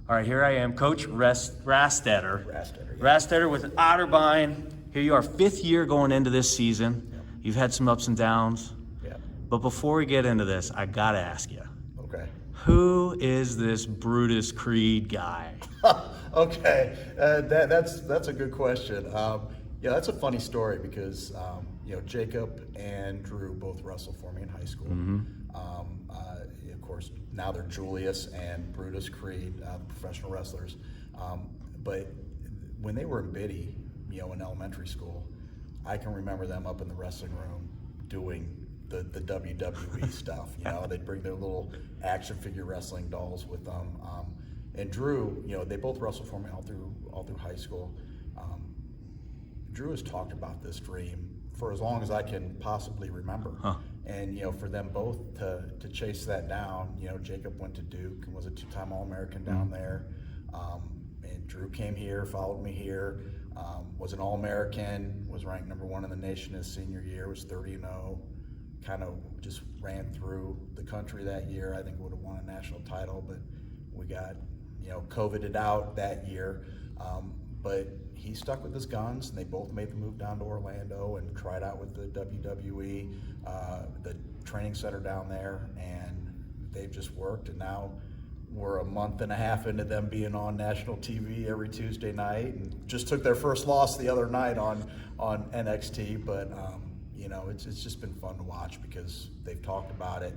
All right, here I am, Coach Rastetter. Rastetter, yeah. Rastetter with Otterbein. Here you are, 5th year going into this season. Yep. You've had some ups and downs. Yeah. But before we get into this, I gotta ask you, Okay. who is this Brutus Creed guy? Okay. That's a good question. Yeah, that's a funny story because Jacob and Drew both wrestled for me in high school. Of course, now they're Julius and Brutus Creed, professional wrestlers. But when they were in Biddy, in elementary school, I can remember them up in the wrestling room doing the WWE stuff. They'd bring their little action figure wrestling dolls with them. And Drew, they both wrestled for me all through high school. Drew has talked about this dream for as long as I can possibly remember. Huh. And for them both to chase that down, Jacob went to Duke and was a 2-time All-American down there. And Drew came here, followed me here, was an All-American, was ranked #1 in the nation his senior year, was 30-0, kind of just ran through the country that year. I think would have won a national title, but we got, COVIDed out that year. But he stuck with his guns, and they both made the move down to Orlando and tried out with the WWE, the training center down there, and they've just worked. And now we're a month and a half into them being on national TV every Tuesday night, and just took their first loss the other night on NXT. But it's just been fun to watch because they've talked about it,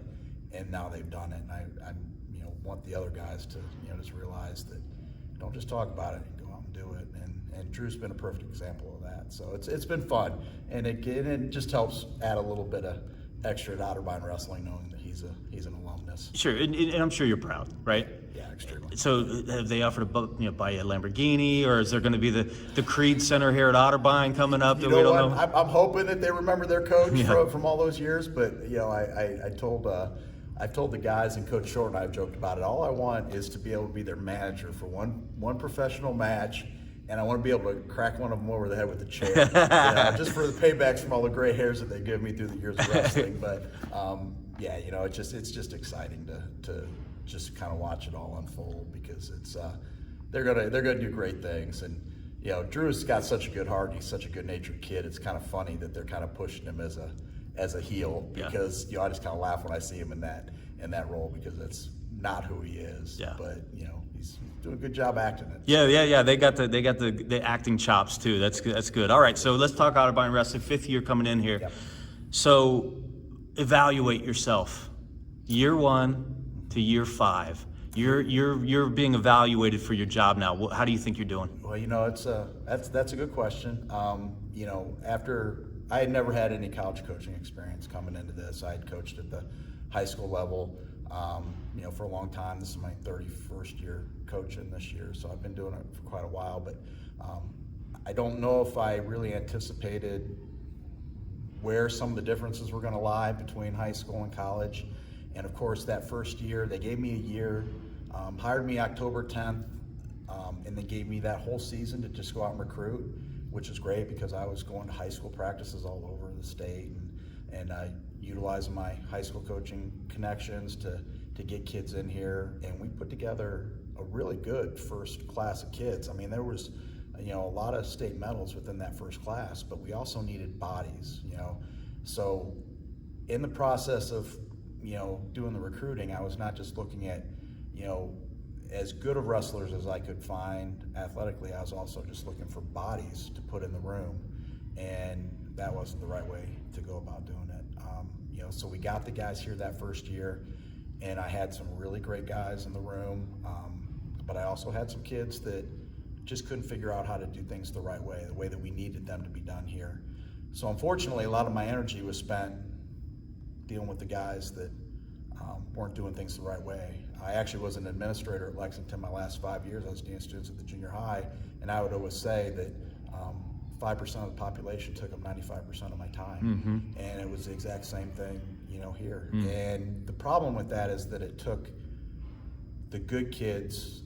and now they've done it. And I want the other guys to just realize that don't just talk about it, go out and do it. And Drew's been a perfect example of that. So it's been fun, and it just helps add a little bit of extra to Otterbein wrestling, knowing that he's an alumnus. Sure, and I'm sure you're proud, right? Yeah, extremely. So have they offered to buy you a Lamborghini, or is there going to be the Creed Center here at Otterbein coming up that we don't know? I'm hoping that they remember their coach from all those years, but I've told the guys, and Coach Short and I have joked about it. All I want is to be able to be their manager for one professional match, and I want to be able to crack one of them over the head with a chair, just for the paybacks from all the gray hairs that they give me through the years of wrestling. But it's just exciting to just kind of watch it all unfold, because they're gonna do great things. And Drew's got such a good heart, and he's such a good natured kid. It's kind of funny that they're kind of pushing him as a heel, because I just kind of laugh when I see him in that role, because that's not who he is. Yeah. But he's doing a good job acting it. Yeah. They got the acting chops too. That's good. All right, so let's talk Otterbein wrestling. 5th year coming in here. Yep. So evaluate yourself. Year 1 to year 5. You're being evaluated for your job now. How do you think you're doing? Well, that's a good question. After I had never had any college coaching experience coming into this. I had coached at the high school level, for a long time. This is my 31st year coaching this year, so I've been doing it for quite a while. But I don't know if I really anticipated where some of the differences were going to lie between high school and college. And of course, that first year, they gave me a year, hired me October 10th, and they gave me that whole season to just go out and recruit, which is great because I was going to high school practices all over the state and utilizing my high school coaching connections to get kids in here. And we put together a really good first class of kids. I mean, there was a lot of state medals within that first class, but we also needed bodies. So in the process of doing the recruiting, I was not just looking at as good of wrestlers as I could find athletically. I was also just looking for bodies to put in the room, and that wasn't the right way to go about doing it. So we got the guys here that first year, and I had some really great guys in the room, but I also had some kids that just couldn't figure out how to do things the way that we needed them to be done here. So unfortunately, a lot of my energy was spent dealing with the guys that weren't doing things the right way. I actually was an administrator at Lexington my last 5 years. I was dean of students at the junior high, and I would always say that 5% of the population took up 95% of my time. And it was the exact same thing, here. And the problem with that is that it took the good kids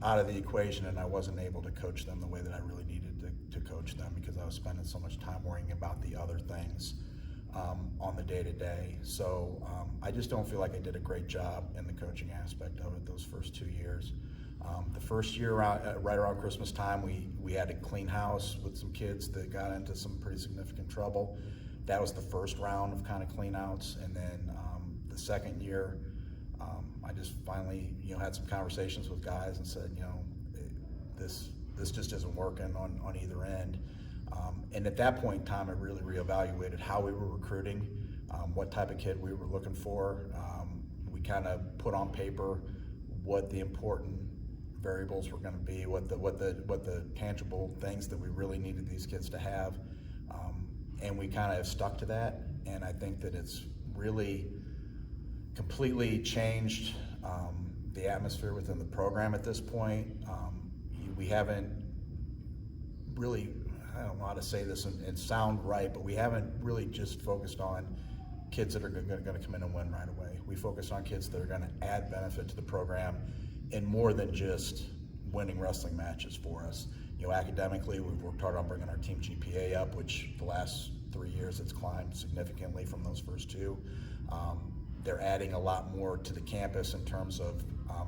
out of the equation, and I wasn't able to coach them the way that I really needed to coach them, because I was spending so much time worrying about the other things on the day-to-day. So I just don't feel like I did a great job in the coaching aspect of it those first 2 years. The first year, right around Christmas time, we had to clean house with some kids that got into some pretty significant trouble. That was the first round of kind of clean outs. And then the second year, I just finally, had some conversations with guys and said, this just isn't working on either end. And at that point in time, I really reevaluated how we were recruiting, what type of kid we were looking for. We kind of put on paper what the important variables were going to be, what the tangible things that we really needed these kids to have, and we kind of stuck to that. And I think that it's really completely changed the atmosphere within the program at this point. We haven't really, I don't know how to say this and sound right, but we haven't really just focused on kids that are going to come in and win right away. We focus on kids that are going to add benefit to the program and more than just winning wrestling matches for us. Academically, we've worked hard on bringing our team GPA up, which the last 3 years it's climbed significantly from those first two. They're adding a lot more to the campus in terms of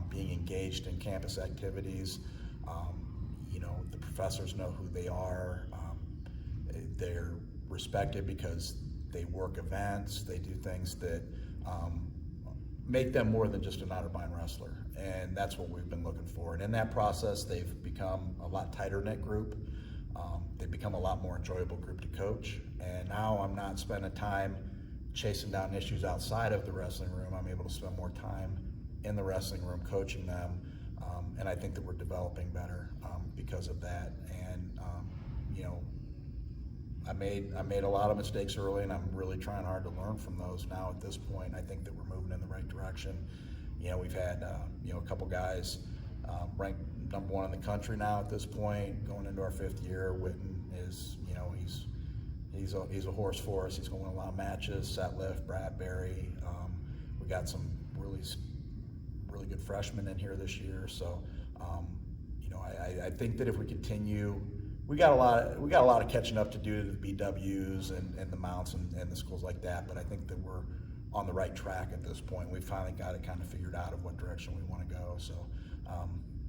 being engaged in campus activities. The professors know who they are. They're respected because they work events. They do things that make them more than just an Otterbein wrestler, and that's what we've been looking for. And in that process, they've become a lot tighter knit group. They've become a lot more enjoyable group to coach. And now I'm not spending time chasing down issues outside of the wrestling room. I'm able to spend more time in the wrestling room coaching them, and I think that we're developing better because of that. And I made a lot of mistakes early, and I'm really trying hard to learn from those now. At this point, I think that we're moving in the right direction. We've had a couple guys ranked number 1 in the country now at this point, going into our 5th year. Witten is, he's a horse for us. He's going to win a lot of matches. Setliff, Bradbury. We got some really good freshmen in here this year. So, I think that if we continue, we got a lot of catching up to do to the BWs and the Mounts and the schools like that. But I think that we're on the right track at this point. We finally got it kind of figured out of what direction we want to go. So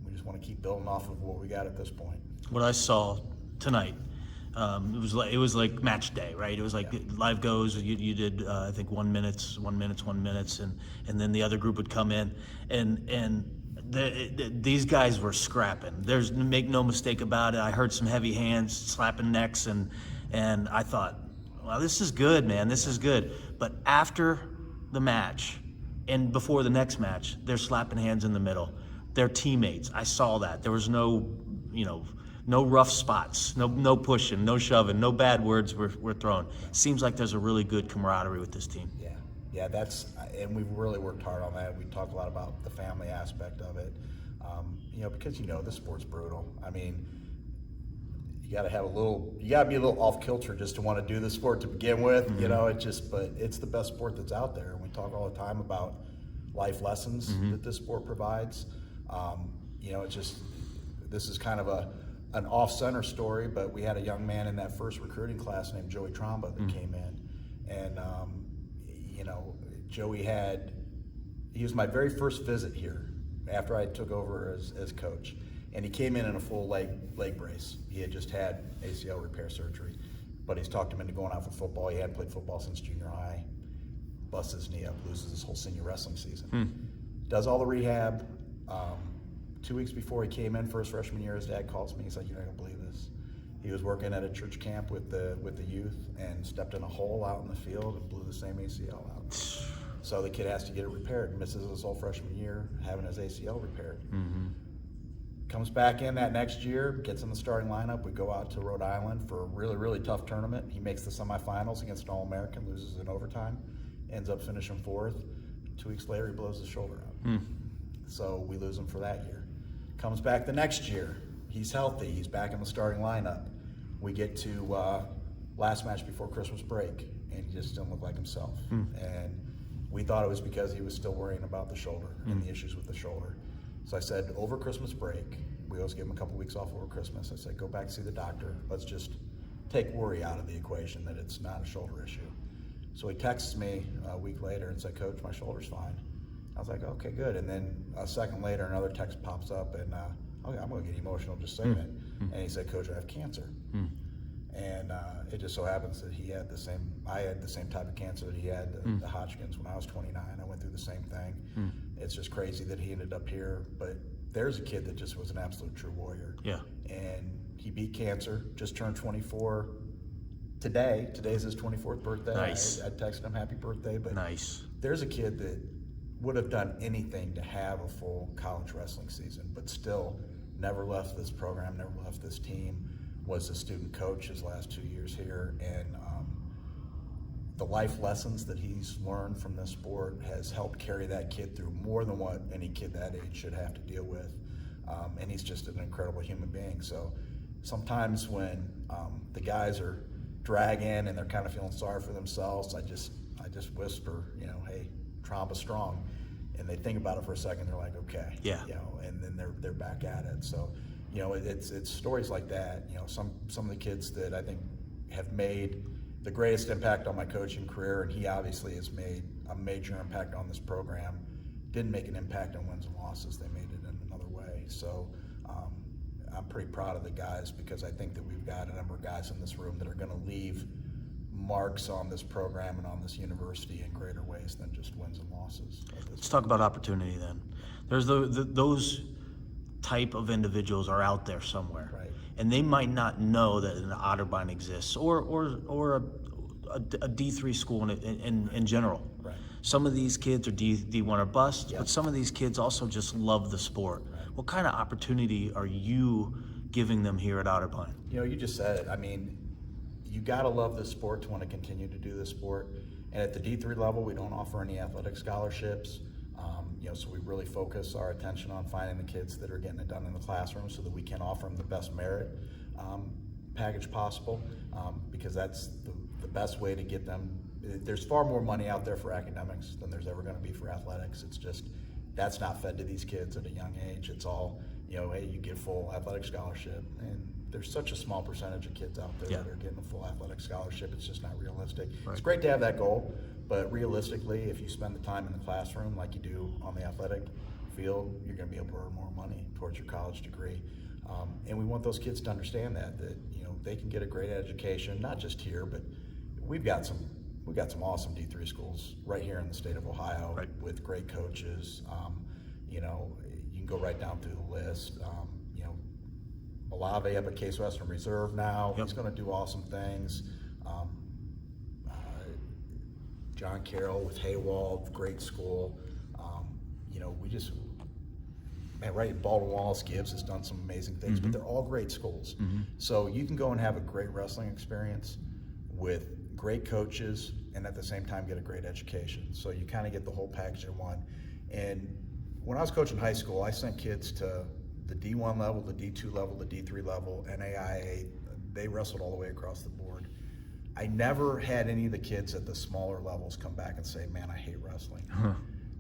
we just want to keep building off of what we got at this point. What I saw tonight, it was like match day, right? It was like live goes. You did I think 1 minute, and then the other group would come in, and these guys were scrapping. There's make no mistake about it. I heard some heavy hands slapping necks, and I thought, well, this is good, man. This is good. But after the match and before the next match, they're slapping hands in the middle. They're teammates. I saw that. There was no rough spots, no pushing, no shoving, no bad words were thrown. Seems like there's a really good camaraderie with this team. Yeah, and we've really worked hard on that. We talk a lot about the family aspect of it, because this sport's brutal. I mean, you got to be a little off kilter just to want to do the sport to begin with. Mm-hmm. But it's the best sport that's out there, and we talk all the time about life lessons mm-hmm. that this sport provides. This is kind of an off-center story, but we had a young man in that first recruiting class named Joey Tromba that came in, and Joey he was my very first visit here after I took over as coach, and he came in a full leg brace. He had just had ACL repair surgery, but he's talked him into going out for football. He hadn't played football since junior high, busts his knee up, loses his whole senior wrestling season. Does all the rehab. 2 weeks before he came in for his freshman year, his dad calls me. He's like, "You're not gonna believe this." He was working at a church camp with the youth and stepped in a hole out in the field and blew the same ACL out. So the kid has to get it repaired. Misses his whole freshman year having his ACL repaired. Mm-hmm. Comes back in that next year, gets in the starting lineup. We go out to Rhode Island for a really, really tough tournament. He makes the semifinals against an All-American, loses in overtime, ends up finishing 4th. 2 weeks later, he blows his shoulder out. So we lose him for that year. Comes back the next year. He's healthy. He's back in the starting lineup. We get to last match before Christmas break, and he just didn't look like himself. And we thought it was because he was still worrying about the shoulder and the issues with the shoulder. So I said, over Christmas break, we always give him a couple weeks off over Christmas. I said, go back, see the doctor. Let's just take worry out of the equation that it's not a shoulder issue. So he texts me a week later and said, "Coach, my shoulder's fine." I was like, okay, good. And then a second later, another text pops up, and okay, I'm going to get emotional just saying it. And he said, Coach, I have cancer. And it just so happens that I had the same type of cancer that he had, the Hodgkin's, when I was 29. I went through the same thing. It's just crazy that he ended up here. But there's a kid that just was an absolute true warrior. Yeah. And he beat cancer, just turned 24 today. Today's his 24th birthday. Nice. I texted him happy birthday. But Nice. there's a kid that would have done anything to have a full college wrestling season, but still never left this program, never left this team, was a student coach his last 2 years here, and the life lessons that he's learned from this sport has helped carry that kid through more than what any kid that age should have to deal with. And he's just an incredible human being. So sometimes when the guys are dragging and they're kind of feeling sorry for themselves, I just whisper, hey, trauma strong. And they think about it for a second, they're like, okay, yeah, and then they're back at it. So, it's stories like that. Some of the kids that I think have made the greatest impact on my coaching career, and he obviously has made a major impact on this program, didn't make an impact on wins and losses. They made it in another way. So I'm pretty proud of the guys, because I think that we've got a number of guys in this room that are going to leave marks on this program and on this university in greater ways than just wins and losses. Let's talk about opportunity then. There's those type of individuals are out there somewhere, right? And they might not know that an Otterbein exists, or a D3 school in general. Right. Some of these kids are D1 or bust, Yep. but some of these kids also just love the sport. Right. What kind of opportunity are you giving them here at Otterbein? You just said it. I mean, you got to love this sport to want to continue to do this sport. And at the D3 level, we don't offer any athletic scholarships. So we really focus our attention on finding the kids that are getting it done in the classroom so that we can offer them the best merit package possible, because that's the best way to get them. There's far more money out there for academics than there's ever going to be for athletics. It's just, that's not fed to these kids at a young age. It's all, hey, you get full athletic scholarship. And there's such a small percentage of kids out there that are getting a full athletic scholarship. It's just not realistic. Right. It's great to have that goal, but realistically, if you spend the time in the classroom like you do on the athletic field, you're going to be able to earn more money towards your college degree. And we want those kids to understand that they can get a great education, not just here, but we've got some awesome D3 schools right here in the state of Ohio, right, with great coaches. You can go right down through the list. Olave up at Case Western Reserve now. Yep. He's going to do awesome things. John Carroll with Haywald, great school. Right, Baldwin Wallace Gibbs has done some amazing things, but they're all great schools. So you can go and have a great wrestling experience with great coaches and at the same time get a great education. So you kind of get the whole package in one. And when I was coaching high school, I sent kids to the D1 level, the D2 level, the D3 level, NAIA. They wrestled all the way across the board. I never had any of the kids at the smaller levels come back and say, man, I hate wrestling.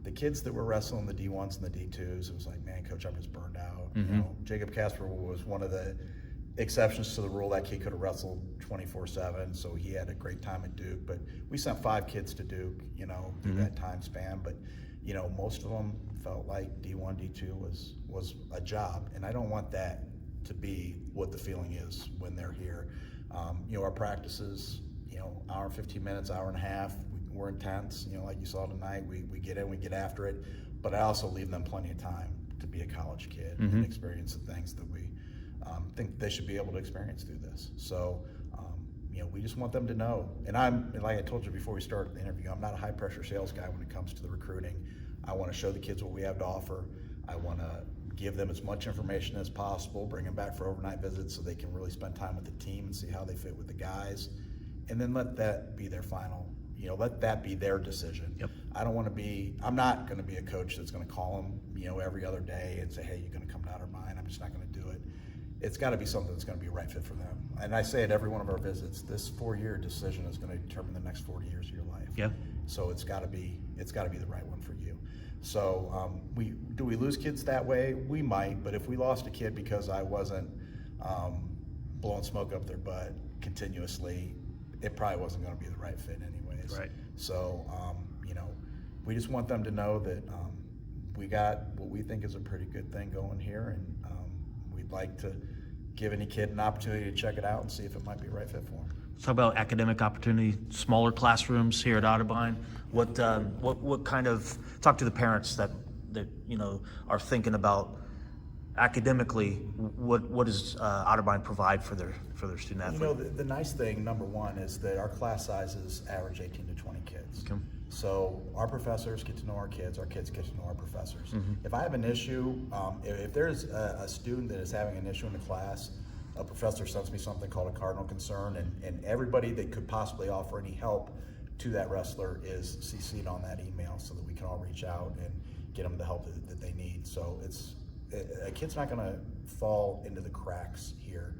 The kids that were wrestling the D1s and the D2s, it was like, man, coach, I'm just burned out. Jacob Casper was one of the exceptions to the rule. That kid could have wrestled 24/7, so he had a great time at Duke. But we sent 5 kids to Duke, through that time span. But most of them felt like D1, D2 was a job, and I don't want that to be what the feeling is when they're here. Our practices, hour and 15 minutes, hour and a half. We're intense, like you saw tonight. We get in, we get after it, but I also leave them plenty of time to be a college kid and experience the things that we think they should be able to experience through this. So, we just want them to know. And like I told you before we started the interview, I'm not a high pressure sales guy when it comes to the recruiting. I want to show the kids what we have to offer. I want to give them as much information as possible, bring them back for overnight visits so they can really spend time with the team and see how they fit with the guys. And then let that be their final, let that be their decision. Yep. I'm not going to be a coach that's going to call them, every other day and say, hey, you're going to come to Otterbein. I'm just not going to do it. It's got to be something that's going to be a right fit for them. And I say at every one of our visits, this 4-year decision is going to determine the next 40 years of your life. Yeah. So it's got to be the right one for you. So do we lose kids that way? We might, but if we lost a kid because I wasn't blowing smoke up their butt continuously, it probably wasn't going to be the right fit anyways. Right. So, we just want them to know that we got what we think is a pretty good thing going here, and we'd like to give any kid an opportunity to check it out and see if it might be a right fit for them. Talk about academic opportunity, smaller classrooms here at Otterbein. What kind of, talk to the parents that are thinking about academically, what does Otterbein provide for their student athlete? The nice thing, number one, is that our class sizes average 18 to 20 kids. Okay. So our professors get to know our kids get to know our professors. Mm-hmm. If I have an issue, if there's a student that is having an issue in the class, a professor sends me something called a cardinal concern, and everybody that could possibly offer any help to that wrestler is CC'd on that email so that we can all reach out and get them the help that they need. So a kid's not going to fall into the cracks here.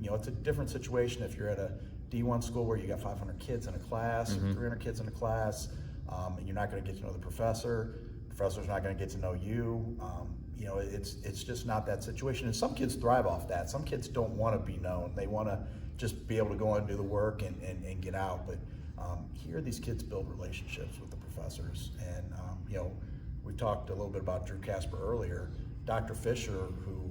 It's a different situation if you're at a D1 school where you got 500 kids in a class, or 300 kids in a class, and you're not going to get to know the professor. The professor's not going to get to know you. It's just not that situation. And some kids thrive off that. Some kids don't want to be known. They want to just be able to go and do the work and get out. But here, these kids build relationships with the professors. And we talked a little bit about Drew Casper earlier. Dr. Fisher, who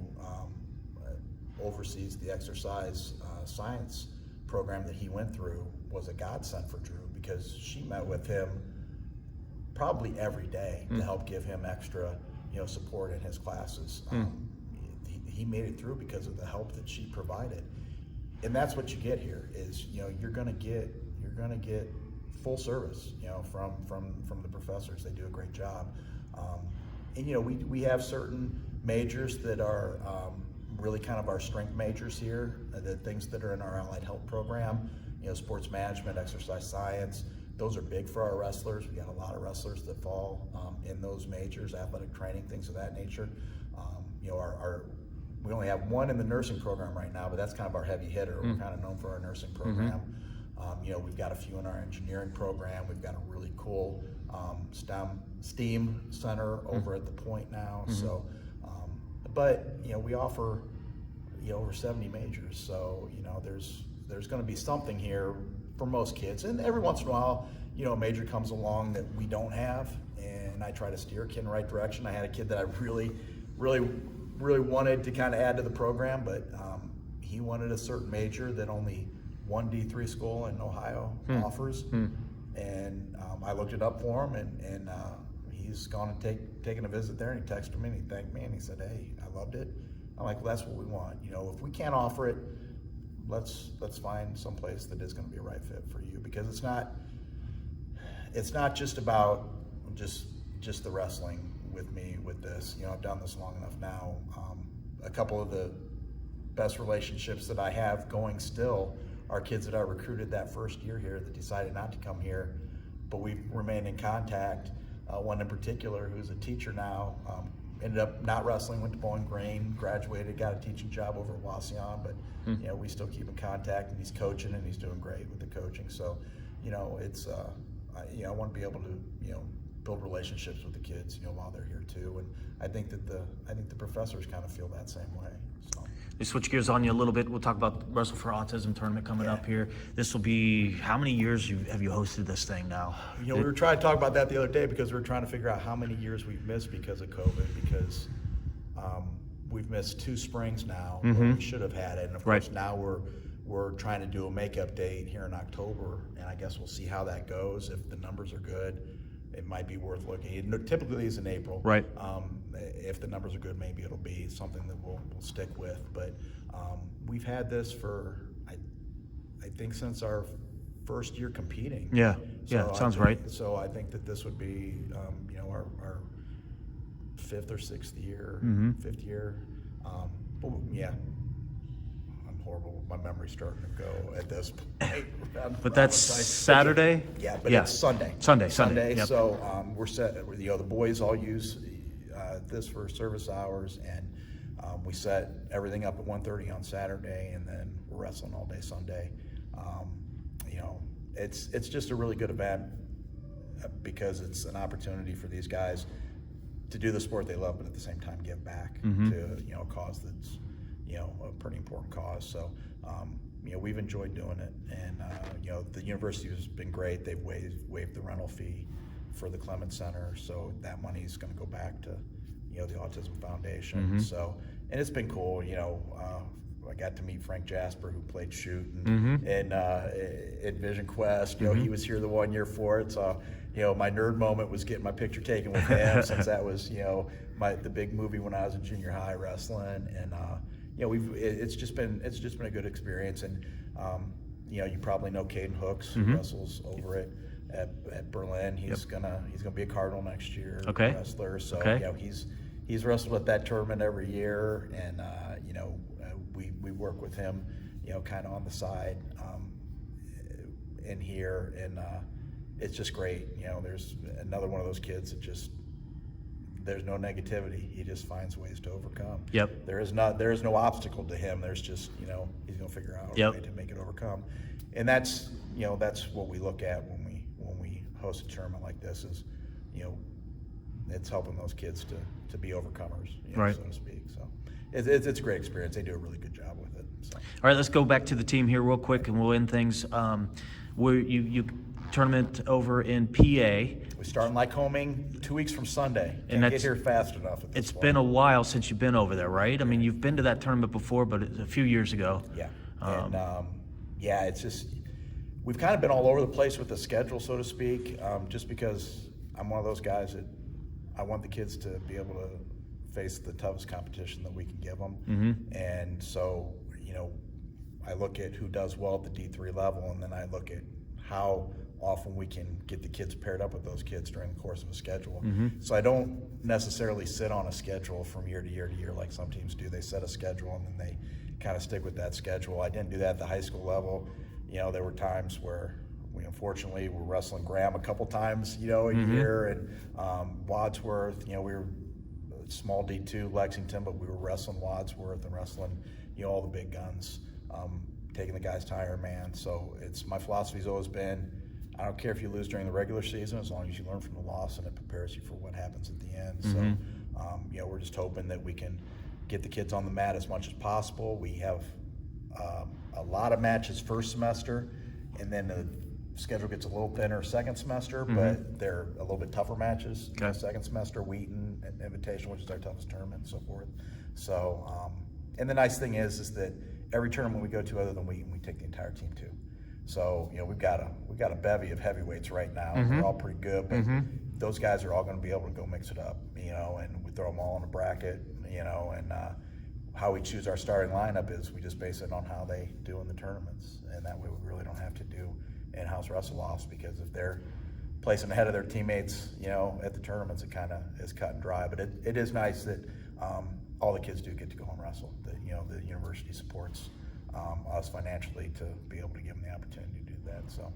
oversees the exercise science program that he went through, was a godsend for Drew, because she met with him probably every day to help give him extra support in his classes. He made it through because of the help that she provided, and that's what you get here. Is you're gonna get full service from the professors. They do a great job, and we have certain majors that are really kind of our strength majors here, the things that are in our allied health program, sports management, exercise science. Those are big for our wrestlers. We got a lot of wrestlers that fall in those majors, athletic training, things of that nature. We only have one in the nursing program right now, but that's kind of our heavy hitter. We're kind of known for our nursing program. We've got a few in our engineering program. We've got a really cool STEAM center over at the Point now. So, but we offer over 70 majors. So there's going to be something here for most kids, and every once in a while, a major comes along that we don't have, and I try to steer a kid in the right direction. I had a kid that I really wanted to kind of add to the program, but he wanted a certain major that only one D3 school in Ohio offers, and I looked it up for him, and he's gone and taken a visit there, and he texted me and he thanked me and he said, "Hey, I loved it." I'm like, "Well, that's what we want. If we can't offer it, let's find some place that is going to be a right fit for you, because it's not just about just the wrestling with me with this. I've done this long enough now. A couple of the best relationships that I have going still are kids that I recruited that first year here that decided not to come here, but we've remained in contact. One in particular who's a teacher now, ended up not wrestling, went to Bowling Green, graduated, got a teaching job over at Wasion, but we still keep in contact, and he's coaching and he's doing great with the coaching. So, it's I want to be able to build relationships with the kids while they're here too, and I think the professors kind of feel that same way. So. We switch gears on you a little bit. We'll talk about Wrestle for Autism tournament coming up here. This will be, how many years have you hosted this thing now? We were trying to talk about that the other day, because we were trying to figure out how many years we've missed because of COVID, because we've missed 2 springs now where we should have had it, and of course now we're trying to do a makeup date here in October, and I guess we'll see how that goes. If the numbers are good, it might be worth looking. It typically is in April. Right. If the numbers are good, maybe it'll be something that we'll stick with. But we've had this for, I think, since our first year competing. Yeah, So sounds right. So I think that this would be, our 5th or 6th year, 5th year. But yeah. I'm horrible. My memory's starting to go at this point. But that's Saturday? Yeah, but it's Sunday. Sunday. Yep. So we're set. The boys all use this for service hours, and we set everything up at 1:30 on Saturday, and then we're wrestling all day Sunday. It's just a really good event, because it's an opportunity for these guys to do the sport they love, but at the same time give back to a cause that's a pretty important cause. So we've enjoyed doing it, and the university has been great. They've waived the rental fee for the Clemens Center. So that money is going to go back to, the Autism Foundation. So, and it's been cool. I got to meet Frank Jasper, who played Shoot in Vision Quest. He was here the 1 year for it. So, my nerd moment was getting my picture taken with him since that was, the big movie when I was in junior high wrestling. And it's just been a good experience. And you probably know Caden Hooks, who wrestles over at Berlin. He's gonna be a Cardinal next year. Okay. Wrestler. So Okay. he's wrestled at that tournament every year, and we work with him, kind of on the side in here, and it's just great. There's another one of those kids that just, there's no negativity. He just finds ways to overcome. Yep. There is no obstacle to him. There's just, he's gonna figure out a way to make it overcome, and that's what we look at when we host a tournament like this. Is it's helping those kids to be overcomers, right, so to speak. So it's a great experience. They do a really good job with it. So. All right, let's go back to the team here real quick, and we'll end things. Where you tournament over in PA. We start in Lycoming 2 weeks from Sunday. And Can't get here fast enough. It's been a while since you've been over there, right? I mean, you've been to that tournament before, but it's a few years ago. Yeah, it's just, we've kind of been all over the place with the schedule, so to speak, just because I'm one of those guys that I want the kids to be able to face the toughest competition that we can give them. And so, I look at who does well at the D3 level, and then I look at how often we can get the kids paired up with those kids during the course of a schedule. So I don't necessarily sit on a schedule from year to year to year like some teams do. They set a schedule and then they kind of stick with that schedule. I didn't do that at the high school level. There were times where we unfortunately were wrestling Graham a couple times, a year, and Wadsworth, we were small D2 Lexington, but we were wrestling Wadsworth and wrestling, all the big guns, taking the guys to Ironman. So my philosophy's always been, I don't care if you lose during the regular season, as long as you learn from the loss and it prepares you for what happens at the end. So, we're just hoping that we can get the kids on the mat as much as possible. We have a lot of matches first semester, and then the schedule gets a little thinner second semester, but they're a little bit tougher matches. Okay. Second semester, Wheaton and Invitation, which is our toughest tournament, and so forth. So, and the nice thing is that every tournament we go to other than Wheaton, we take the entire team to. So, we've got a bevy of heavyweights right now. They're all pretty good, but those guys are all going to be able to go mix it up, and we throw them all in a bracket, and how we choose our starting lineup is we just base it on how they do in the tournaments, and that way we really don't have to do in-house wrestle-offs, because if they're placing ahead of their teammates, at the tournaments, it kind of is cut and dry. But it is nice that all the kids do get to go and wrestle. That the university supports us financially to be able to give them the opportunity to do that. So,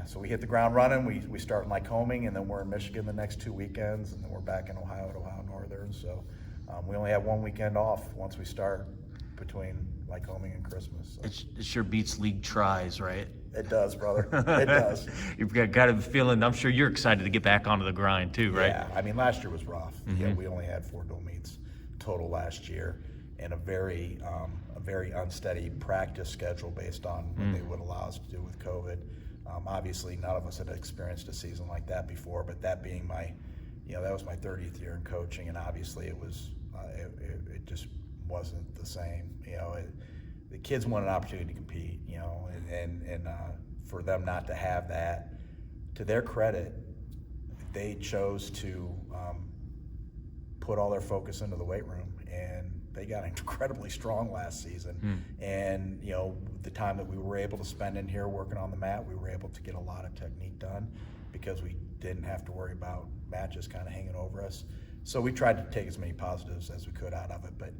so we hit the ground running. We start in Lycoming, and then we're in Michigan the next 2 weekends, and then we're back in Ohio at Ohio Northern. So we only have 1 weekend off once we start between Lycoming and Christmas. So. It sure beats league tries, right? It does, brother. It does. You've got a feeling. I'm sure you're excited to get back onto the grind too, right? Yeah. I mean, last year was rough. We only had 4 dual meets total last year, and a very unsteady practice schedule based on what they would allow us to do with COVID. Obviously, none of us had experienced a season like that before. But that being that was my 30th year in coaching, and obviously it was it just wasn't the same. The kids want an opportunity to compete, and for them not to have that, to their credit, they chose to put all their focus into the weight room, and they got incredibly strong last season. And the time that we were able to spend in here working on the mat, we were able to get a lot of technique done because we didn't have to worry about matches kind of hanging over us. So we tried to take as many positives as we could out of it, but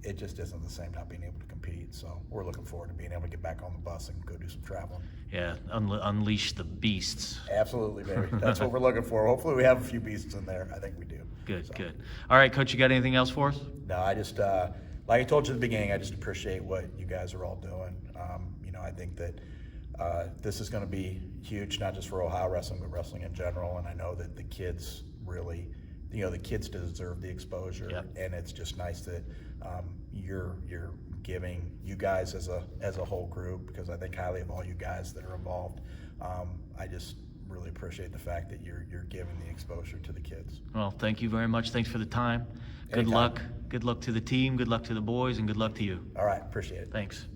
it just isn't the same not being able to compete. So we're looking forward to being able to get back on the bus and go do some traveling. Yeah, unleash the beasts. Absolutely, baby. That's what we're looking for. Hopefully we have a few beasts in there. I think we do. Good, good. All right, Coach, you got anything else for us? No, I just, like I told you at the beginning, I just appreciate what you guys are all doing. I think that this is going to be huge, not just for Ohio wrestling, but wrestling in general. And I know that the kids really, the kids deserve the exposure. Yep. And it's just nice that you're giving you guys as a whole group, because I think highly of all you guys that are involved. I just really appreciate the fact that you're giving the exposure to the kids. Well, thank you very much. Thanks for the time. Good Anytime. luck. Good luck to the team. Good luck to the boys, and good luck to you. All right, appreciate it. Thanks.